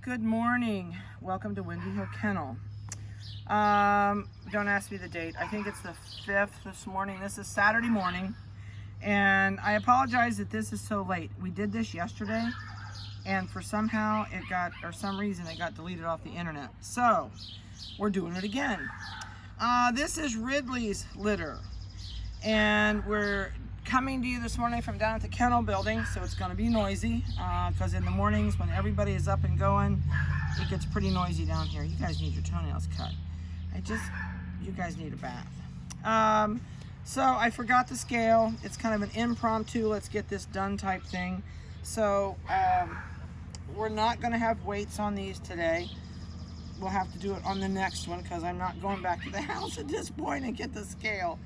Good morning. Welcome to Windy Hill Kennel. Don't ask me the date. I think it's the 5th this morning. This is Saturday morning. And I apologize that this is so late. We did this yesterday and for some reason it got deleted off the internet. So we're doing it again. This is Ridley's litter. And we're coming to you this morning from down at the kennel building, so it's going to be noisy because in the mornings when everybody is up and going, it gets pretty noisy down here. You guys need your toenails cut. You guys need a bath. So I forgot the scale. It's kind of an impromptu, let's get this done type thing. So we're not going to have weights on these today. We'll have to do it on the next one because I'm not going back to the house at this point and get the scale.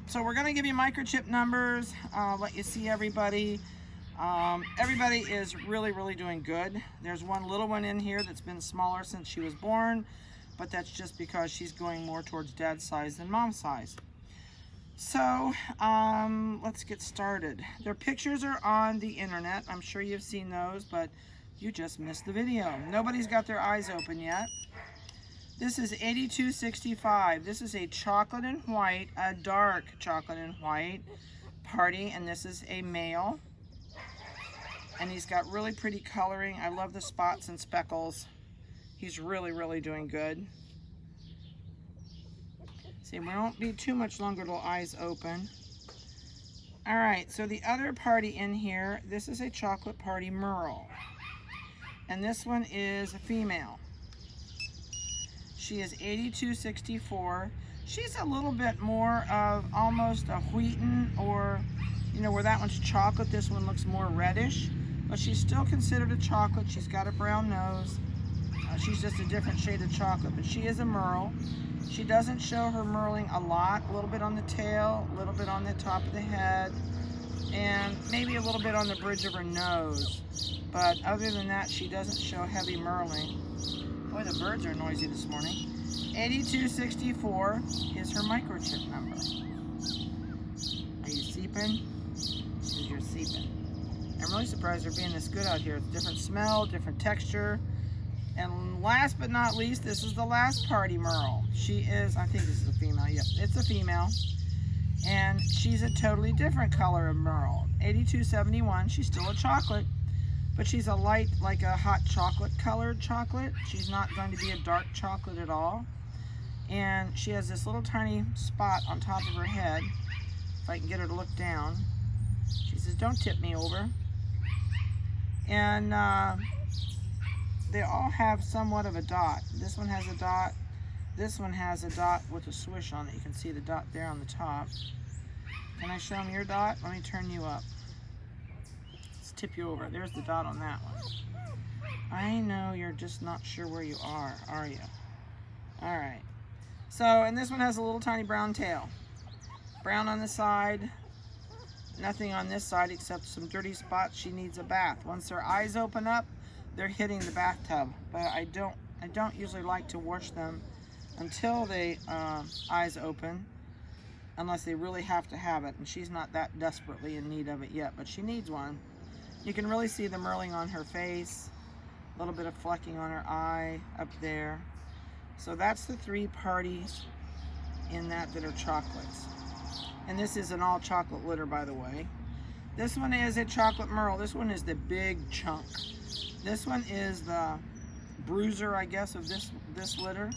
So we're going to give you microchip numbers, let you see everybody. Everybody is really doing good. There's one little one in here that's been smaller since she was born, but that's just because she's going more towards dad's size than mom's size. So let's get started. Their pictures are on the internet. I'm sure you've seen those, but you just missed the video. Nobody's got their eyes open yet. This is 8265. This is a chocolate and white, a dark chocolate and white party, and this is a male. And he's got really pretty coloring. I love the spots and speckles. He's really doing good. See, we won't be too much longer till eyes open. All right, so the other party in here, this is a chocolate party Merle. And this one is a female. She is 8264. She's a little bit more of almost a wheaten, or where that one's chocolate, this one looks more reddish, but she's still considered a chocolate. She's got a brown nose. She's just a different shade of chocolate, but she is a Merle. She doesn't show her merling a lot, a little bit on the tail, a little bit on the top of the head, and maybe a little bit on the bridge of her nose. But other than that, she doesn't show heavy merling. Boy, the birds are noisy this morning. 8264 is her microchip number. Are you seeping? You're seeping. I'm really surprised they're being this good out here. It's different smell, different texture. And last but not least, this is the last party Merle. She is, I think this is a female. Yep, it's a female. And she's a totally different color of Merle. 8271, she's still a chocolate. But she's a light, like a hot chocolate colored chocolate. She's not going to be a dark chocolate at all. And she has this little tiny spot on top of her head. If I can get her to look down. She says, "Don't tip me over." And they all have somewhat of a dot. This one has a dot. This one has a dot with a swish on it. You can see the dot there on the top. Can I show them your dot? Let me turn you up. Tip you over. There's the dot on that one. I know you're just not sure where you are you? All right. So, and this one has a little tiny brown tail. Brown on the side. Nothing on this side except some dirty spots. She needs a bath. Once their eyes open up, they're hitting the bathtub. But I don't usually like to wash them until they eyes open, unless they really have to have it. And she's not that desperately in need of it yet, but she needs one. You can really see the merling on her face, a little bit of flecking on her eye up there. So that's the three parties in that are chocolates. And this is an all chocolate litter, by the way. This one is a chocolate Merle. This one is the big chunk. This one is the bruiser, I guess, of this litter.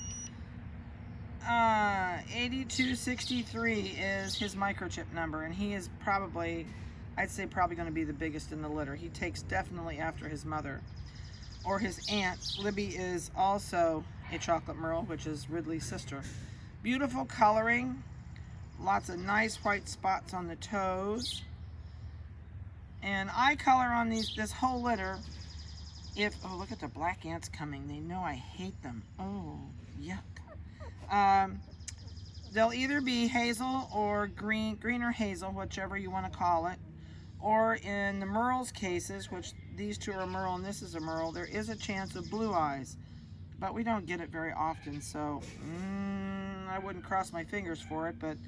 8263 is his microchip number, and he is probably, I'd say probably going to be the biggest in the litter. He takes definitely after his mother or his aunt. Libby is also a chocolate Merle, which is Ridley's sister. Beautiful coloring, lots of nice white spots on the toes, and eye color on this whole litter. Oh, look at the black ants coming. They know I hate them. Oh, yuck. They'll either be hazel or green or hazel, whichever you want to call it. Or in the Merle's cases, which these two are Merle and this is a Merle, there is a chance of blue eyes. But we don't get it very often, so I wouldn't cross my fingers for it, but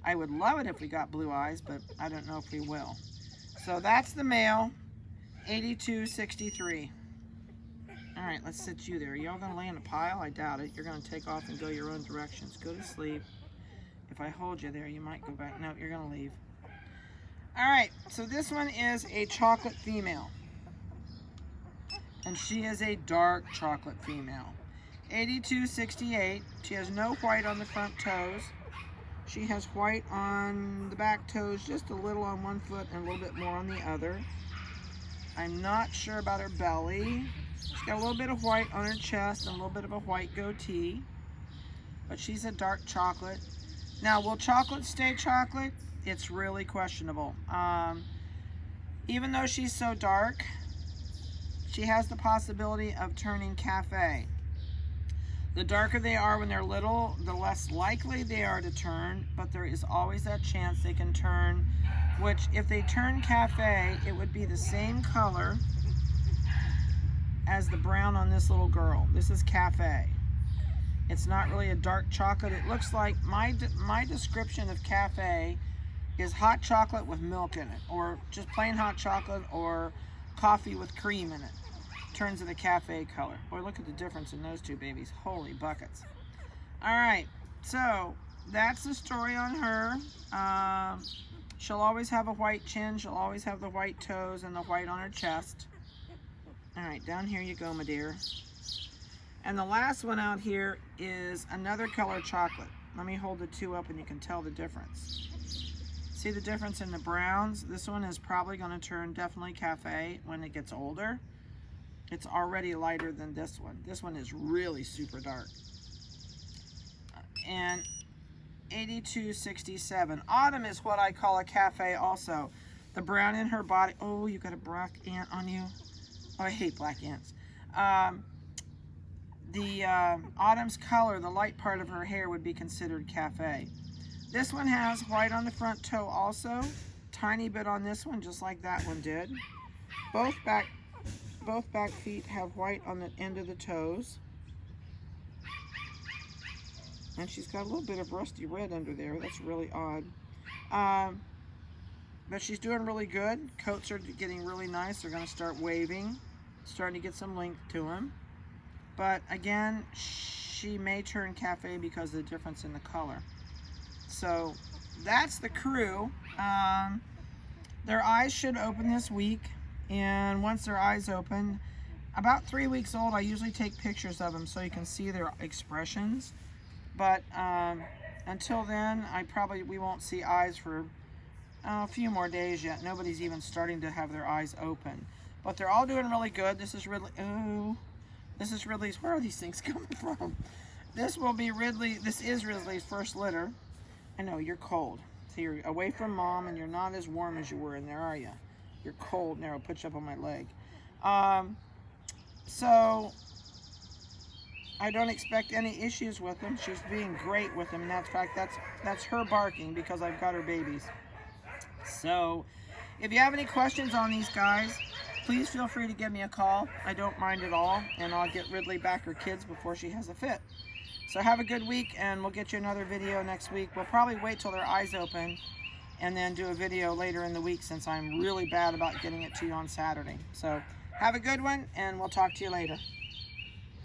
I would love it if we got blue eyes, but I don't know if we will. So that's the male, 8263. right, let's sit you there. Are y'all gonna lay in a pile? I doubt it. You're gonna take off and go your own directions. Go to sleep. If I hold you there, you might go back. No, you're gonna leave. All right, so this one is a chocolate female. And she is a dark chocolate female. 8268. She has no white on the front toes. She has white on the back toes, just a little on one foot and a little bit more on the other. I'm not sure about her belly. She's got a little bit of white on her chest and a little bit of a white goatee. But she's a dark chocolate. Now, will chocolate stay chocolate? It's really questionable. Even though she's so dark, she has the possibility of turning cafe. The darker they are when they're little, the less likely they are to turn, but there is always that chance they can turn, which if they turn cafe, it would be the same color as the brown on this little girl. This is cafe. It's not really a dark chocolate. It looks like, my description of cafe is hot chocolate with milk in it, or just plain hot chocolate, or coffee with cream in it. Turns to the cafe color. Boy, look at the difference in those two babies. Holy buckets. All right, so that's the story on her. She'll always have a white chin. She'll always have the white toes and the white on her chest. All right, down here you go, my dear. And the last one out here is another color chocolate. Let me hold the two up and you can tell the difference. See the difference in the browns? This one is probably going to turn definitely cafe when it gets older. It's already lighter than this one. This one is really super dark. And 8267. Autumn is what I call a cafe also. The brown in her body. Oh, you got a black ant on you. Oh, I hate black ants. Autumn's color, the light part of her hair would be considered cafe. This one has white on the front toe also. Tiny bit on this one, just like that one did. Both back feet have white on the end of the toes. And she's got a little bit of rusty red under there. That's really odd. But she's doing really good. Coats are getting really nice. They're going to start waving. Starting to get some length to them. But again, she may turn cafe because of the difference in the color. So that's the crew. Their eyes should open this week. And once their eyes open, about 3 weeks old, I usually take pictures of them so you can see their expressions. But until then, we won't see eyes for a few more days yet. Nobody's even starting to have their eyes open. But they're all doing really good. This is Ridley. Oh, this is Ridley's. Where are these things coming from? This will be Ridley. This is Ridley's first litter. I know, you're cold. So you're away from mom and you're not as warm as you were in there, are you? You're cold. There, I'll put you up on my leg. So I don't expect any issues with them. She's being great with them. And in fact, that's her barking because I've got her babies. So if you have any questions on these guys, please feel free to give me a call. I don't mind at all. And I'll get Ridley back her kids before she has a fit. So have a good week, and we'll get you another video next week. We'll probably wait till their eyes open and then do a video later in the week since I'm really bad about getting it to you on Saturday. So have a good one, and we'll talk to you later.